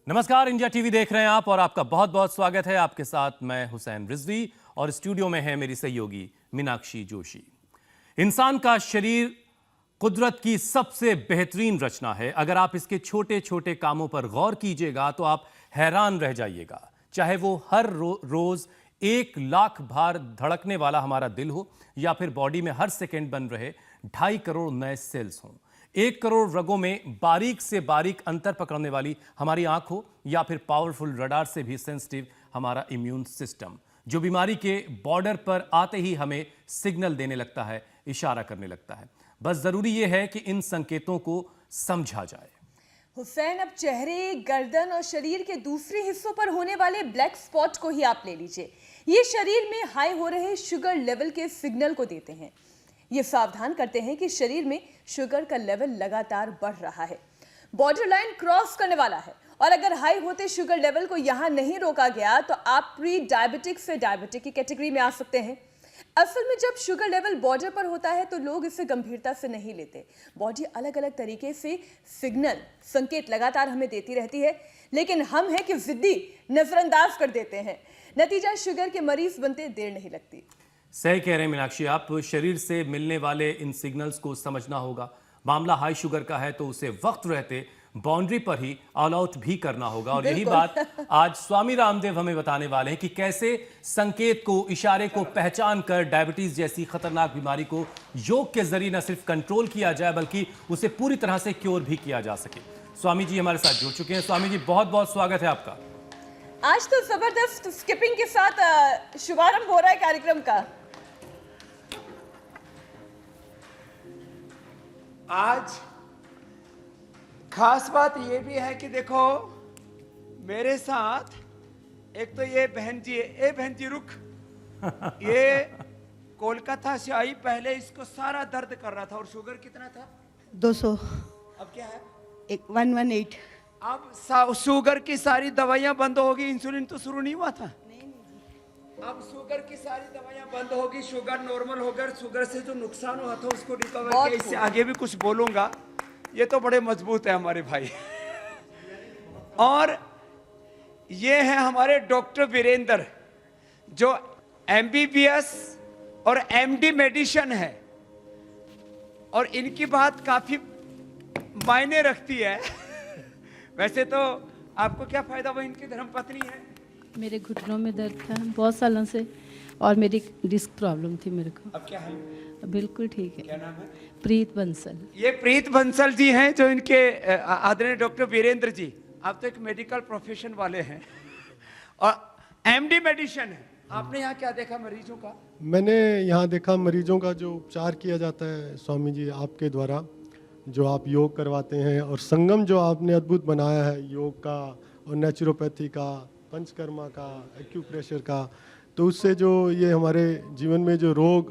नमस्कार, India TV देख रहे हैं आप और आपका बहुत बहुत स्वागत है। आपके साथ मैं हुसैन रिजवी और स्टूडियो में है मेरी सहयोगी मीनाक्षी जोशी। इंसान का शरीर कुदरत की सबसे बेहतरीन रचना है। अगर आप इसके छोटे छोटे कामों पर गौर कीजिएगा तो आप हैरान रह जाइएगा। चाहे वो हर रोज 1 लाख बार धड़कने वाला हमारा दिल हो या फिर बॉडी में हर सेकंड बन रहे 2.5 करोड़ नए सेल्स हों, 1 करोड़ रगों में बारीक से बारीक अंतर पकड़ने वाली हमारी आंख हो या फिर पावरफुल रडार से भी सेंसिटिव हमारा इम्यून सिस्टम, जो बीमारी के बॉर्डर पर आते ही हमें सिग्नल देने लगता है, इशारा करने लगता है। बस जरूरी यह है कि इन संकेतों को समझा जाए। हुसैन, अब चेहरे, गर्दन और शरीर के दूसरे हिस्सों पर होने वाले ब्लैक स्पॉट को ही आप ले लीजिए। ये शरीर में हाई हो रहे शुगर लेवल के सिग्नल को देते हैं। ये सावधान करते हैं कि शरीर में शुगर का लेवल लगातार बढ़ रहा है, बॉर्डर लाइन क्रॉस करने वाला है। और अगर हाई होते शुगर लेवल को यहां नहीं रोका गया तो आप प्री डायबिटिक से डायबिटिक की कैटेगरी में आ सकते हैं। असल में जब शुगर लेवल बॉर्डर पर होता है तो लोग इसे गंभीरता से नहीं लेते। बॉडी अलग अलग तरीके से संकेत लगातार हमें देती रहती है, लेकिन हम हैं कि जिद्दी, नजरअंदाज कर देते हैं। नतीजा, शुगर के मरीज बनते देर नहीं लगती। सही कह रहे हैं मीनाक्षी आप। शरीर से मिलने वाले इन सिग्नल्स को समझना होगा। मामला हाई शुगर का है तो उसे वक्त रहते बाउंड्री पर ही ऑल आउट भी करना होगा। और यही बात आज स्वामी रामदेव हमें बताने वाले हैं कि कैसे संकेत को, इशारे को पहचान कर डायबिटीज जैसी खतरनाक बीमारी को योग के जरिए न सिर्फ कंट्रोल किया जाए बल्कि उसे पूरी तरह से क्योर भी किया जा सके। स्वामी जी हमारे साथ जुड़ चुके हैं। स्वामी जी, बहुत बहुत स्वागत है आपका। आज तो जबरदस्त स्किपिंग के साथ शुभारंभ हो रहा है कार्यक्रम का। आज खास बात ये भी है कि देखो, मेरे साथ एक तो ये बहन जी है। ए बहन जी रुक। ये कोलकाता से आई, पहले इसको सारा दर्द कर रहा था और शुगर कितना था? 200। अब क्या है? 118। अब शुगर की सारी दवाइयां बंद होगी। इंसुलिन तो शुरू नहीं हुआ था। अब शुगर की सारी दवाइयां बंद होगी, शुगर नॉर्मल होगा। शुगर से जो नुकसान हुआ था उसको रिकवर किया। इससे आगे भी कुछ बोलूंगा। ये तो बड़े मजबूत है हमारे भाई। और ये है हमारे डॉक्टर वीरेंद्र, जो MBBS और MD मेडिसिन है। और इनकी बात काफी मायने रखती है। वैसे तो आपको क्या फायदा, वो इनकी धर्मपत्नी है। मेरे घुटनों में दर्द था बहुत सालों से और मेरी डिस्क प्रॉब्लम थी मेरे को। अब क्या है? बिल्कुल ठीक है। क्या नाम है? प्रीत बंसल। ये प्रीत बंसल जी हैं, जो इनके आदरणीय डॉक्टर वीरेंद्र जी। आप तो एक मेडिकल प्रोफेशन वाले हैं और MD मेडिसिन है। आपने यहाँ क्या देखा मरीजों का? मैंने यहाँ देखा मरीजों का जो उपचार किया जाता है स्वामी जी आपके द्वारा, जो आप योग करवाते हैं और संगम जो आपने अद्भुत बनाया है योग का और नेचुरोपैथी का, पंचकर्मा का, एक्यूप्रेशर का, तो उससे जो ये हमारे जीवन में जो रोग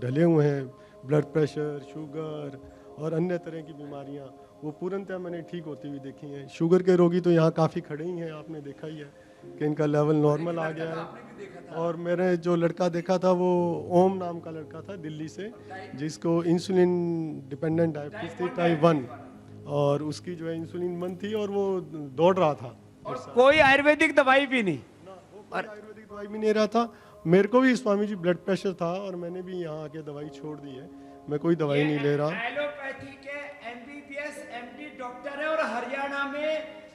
ढले हुए हैं, ब्लड प्रेशर, शुगर और अन्य तरह की बीमारियां, वो पूर्णतः मैंने ठीक होती हुई देखी हैं। शुगर के रोगी तो यहाँ काफ़ी खड़े ही हैं, आपने देखा ही है कि इनका लेवल नॉर्मल आ गया है। और मैंने जो लड़का देखा था वो ओम नाम का लड़का था दिल्ली से, जिसको इंसुलिन डिपेंडेंट डायबिटीज थी टाइप 1, और उसकी जो है इंसुलिन बंद थी और वो दौड़ रहा था। और कोई आयुर्वेदिक दवाई भी नहीं। और आयुर्वेदिक दवाई भी नहीं रहा था। मेरे को भी स्वामी जी ब्लड प्रेशर था और मैंने भी यहाँ आके दवाई छोड़ दी है। मैं कोई दवाई नहीं ले रहा। एलोपैथी के MBBS MD डॉक्टर है और हरियाणा में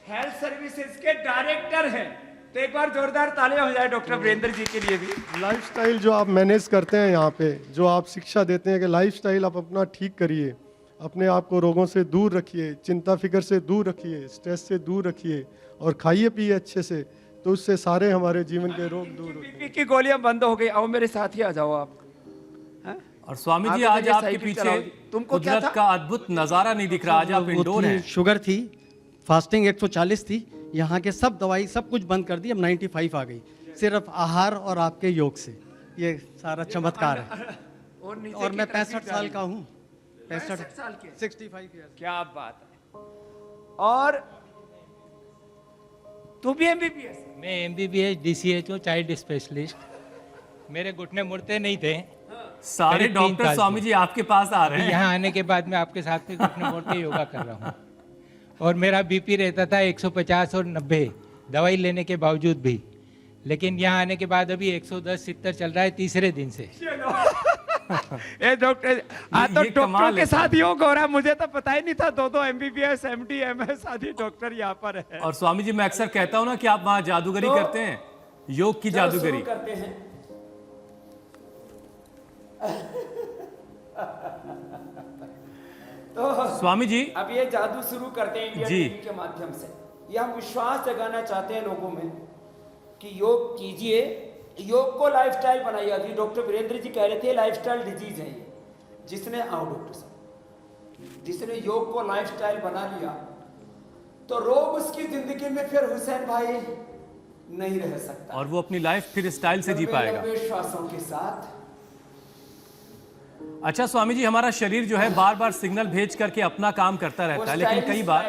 हेल्थ सर्विसेज के डायरेक्टर हैं। तो एक बार जोरदार तालियां हो जाए डॉक्टर वीरेंद्र जी के लिए भी। लाइफस्टाइल जो आप मैनेज करते हैं यहाँ पे, जो आप शिक्षा देते हैं कि लाइफस्टाइल आप अपना ठीक करिए, अपने आप को रोगों से दूर रखिए, चिंता फिक्र से दूर रखिए, स्ट्रेस से दूर रखिए और खाइए पिए अच्छे से, तो उससे सारे हमारे जीवन के रोग दूर होते हैं। बीपी की गोलियां बंद हो गई। आओ मेरे साथ ही आ जाओ आप। और स्वामी जी, आज आपके पीछे तुमको क्या कुदरत था? का अद्भुत नजारा नहीं दिख रहा। आज आप इंडोर हैं। शुगर थी, फास्टिंग 140 थी। यहाँ के सब दवाई सब कुछ बंद कर दी। अब 95 आ गई, सिर्फ आहार और आपके योग से। ये सारा चमत्कार है। और मैं 65 साल का हूँ। 65 साल के? 65 ईयर्स। क्या बात है। और तू भी MBBS? मैं MBBS DCH हूँ, चाइल्ड स्पेशलिस्ट। मेरे घुटने मुड़ते नहीं थे। सारे करीब 3 डॉक्टर साल स्वामी जी आपके पास आ रहे हैं। यहाँ आने के बाद मैं आपके साथ में घुटने मोड़ के योगा कर रहा हूँ और मेरा बीपी रहता था 150 और 90 दवाई लेने के बावजूद भी। लेकिन यहाँ आने के बाद अभी 110-70 चल रहा है तीसरे दिन से। ए डॉक्टर तो ये डॉक्टरों कमाल के है। साथ योग हो रहा है, मुझे तो पता ही नहीं था। दो MBBS MD MS आदि डॉक्टर यहाँ पर है। और स्वामी जी मैं अक्सर कहता हूं ना कि आप वहां जादूगरी तो करते हैं, योग की चलो जादूगरी। शुरू करते हैं। तो स्वामी जी अब ये जादू शुरू करते हैं इंडिया जी। टीवी के माध्यम से। ये हम विश्वास जगाना चाहते हैं लोगों में कि योग कीजिए, योग को लाइफस्टाइल बनाइए। अभी डॉक्टर वीरेंद्र जी कह रहे थे लाइफस्टाइल डिजीज है ये। जिसने आओ डॉक्टर साहब, जिसने योग को लाइफस्टाइल बना लिया तो रोग उसकी जिंदगी में फिर हुसैन भाई नहीं रह सकता। और वो अपनी लाइफ फिर स्टाइल से जी पाएगा। लंबे श्वासों के साथ। अच्छा स्वामी जी, हमारा शरीर जो है बार बार सिग्नल भेज करके अपना काम करता रहता है, लेकिन कई बार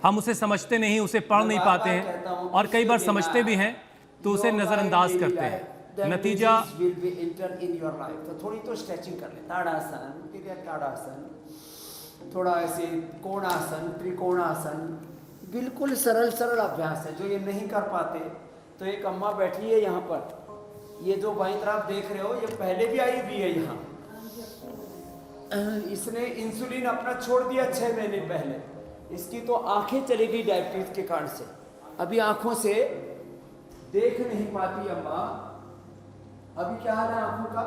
हम उसे समझते नहीं, उसे पढ़ नहीं पाते हैं, और कई बार समझते भी हैं तो उसे नजरअंदाज करते हैं। नतीजा will be enter in your life। तो थोड़ी तो स्ट्रेचिंग कर ले, ताड़ासन, फिर ताड़ासन, थोड़ा ऐसे कोणासन, त्रिकोणासन, बिल्कुल सरल सरल अभ्यास है जो ये नहीं कर पाते। तो एक अम्मा बैठी है यहाँ पर, ये जो बाईं तरफ देख रहे हो ये पहले भी आई भी है यहाँ। इसने इंसुलिन अपना छोड़ दिया 6 महीने पहले। इसकी तो आंखें चली गई डायबिटीज के कारण से, अभी आंखों से देख नहीं पाती अम्मा। अभी क्या हाल है आंखों का?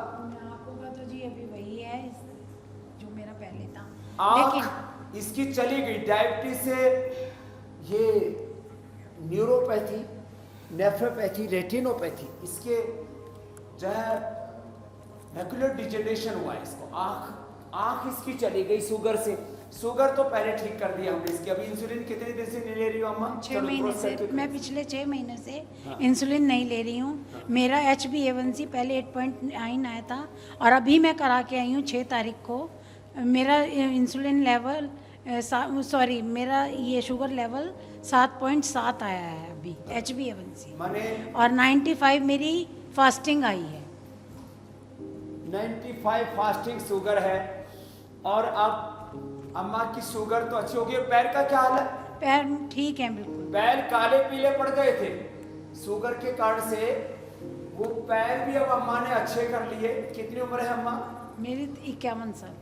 आंखों का तो जी अभी वही है जो मेरा पहले था। आंख इसकी चली गई डायबिटीज से। ये न्यूरोपैथी, नेफ्रोपैथी, रेटिनोपैथी, इसके जो है मैकुलर डिजेनरेशन हुआ है इसको। आंख इसकी चली गई शुगर से। शुगर तो पहले ठीक कर दिया हमने इसकी। अभी इंसुलिन कितने दिन से नहीं ले रही हो अम्मा? 6 महीने से, मैं पिछले 6 महीने से इंसुलिन नहीं ले रही हूँ। मेरा HbA1c पहले 8.9 आया था और अभी मैं करा के आई हूँ 6 तारीख को। मेरा इंसुलिन लेवल मेरा ये शुगर लेवल 7.7 आया है अभी HbA1c, और 95 मेरी फास्टिंग आई है। 95 फास्टिंग शुगर है। और अब अम्मा की शुगर तो अच्छी हो गई। पैर का क्या हाल है? पैर ठीक है बिल्कुल। पैर काले पीले पड़ गए थे शुगर के कारण से, वो पैर भी अब अम्मा ने अच्छे कर लिए। कितनी उम्र है अम्मा? मेरी 51 साल।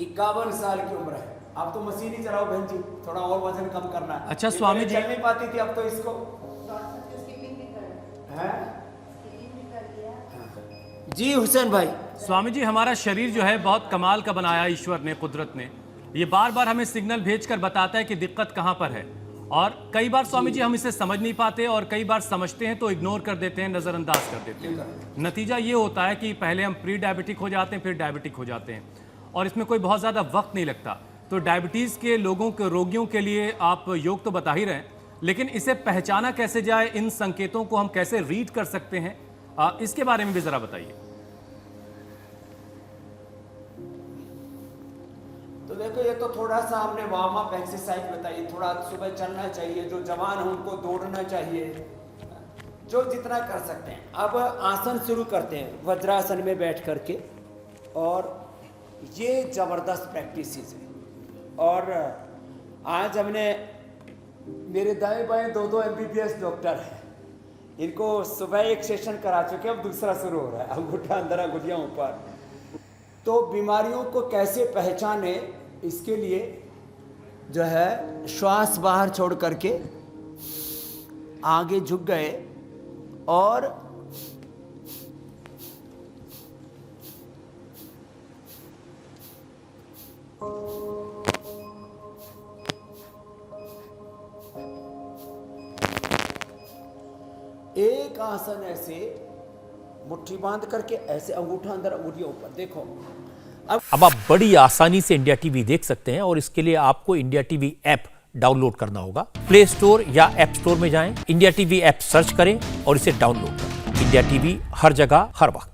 51 साल की उम्र है। अब तो मशीन ही चलाओ बहन जी, थोड़ा और वजन कम करना है। अच्छा ये स्वामी पहले जी, चल नहीं पाती थी, अब तो इसको है जी। हुसैन भाई, स्वामी जी हमारा शरीर जो है बहुत कमाल का बनाया ईश्वर ने, कुदरत ने। ये बार बार हमें सिग्नल भेजकर बताता है कि दिक्कत कहाँ पर है, और कई बार स्वामी जी हम इसे समझ नहीं पाते, और कई बार समझते हैं तो इग्नोर कर देते हैं, नज़रअंदाज कर देते हैं। नतीजा ये होता है कि पहले हम प्री डायबिटिक हो जाते हैं, फिर डायबिटिक हो जाते हैं, और इसमें कोई बहुत ज़्यादा वक्त नहीं लगता। तो डायबिटीज़ के लोगों के रोगियों के लिए आप योग तो बता ही रहे हैं, लेकिन इसे पहचाना कैसे जाए, इन संकेतों को हम कैसे रीड कर सकते हैं, इसके बारे में भी ज़रा बताइए। तो देखो ये तो थोड़ा सा हमने वार्म अप एक्सरसाइज बताई। थोड़ा सुबह चलना चाहिए, जो जवान है उनको दौड़ना चाहिए, जो जितना कर सकते हैं। अब आसन शुरू करते हैं वज्रासन में बैठ करके, और ये ज़बरदस्त प्रैक्टिस है। और आज हमने, मेरे दाएं बाएं 2 MBBS डॉक्टर हैं, इनको सुबह एक सेशन करा चुके, अब दूसरा शुरू हो रहा है। अंगूठा अंदर अंगुलियाँ ऊपर। तो बीमारियों को कैसे पहचाने, इसके लिए जो है श्वास बाहर छोड़ करके आगे झुक गए, और एक आसन ऐसे मुट्ठी बांध करके, ऐसे अंगूठा अंदर अंगुलियों ऊपर। देखो अब आप बड़ी आसानी से इंडिया टीवी देख सकते हैं, और इसके लिए आपको इंडिया टीवी ऐप डाउनलोड करना होगा। प्ले स्टोर या ऐप स्टोर में जाएं, इंडिया टीवी ऐप सर्च करें और इसे डाउनलोड करें। इंडिया टीवी हर जगह हर वक्त।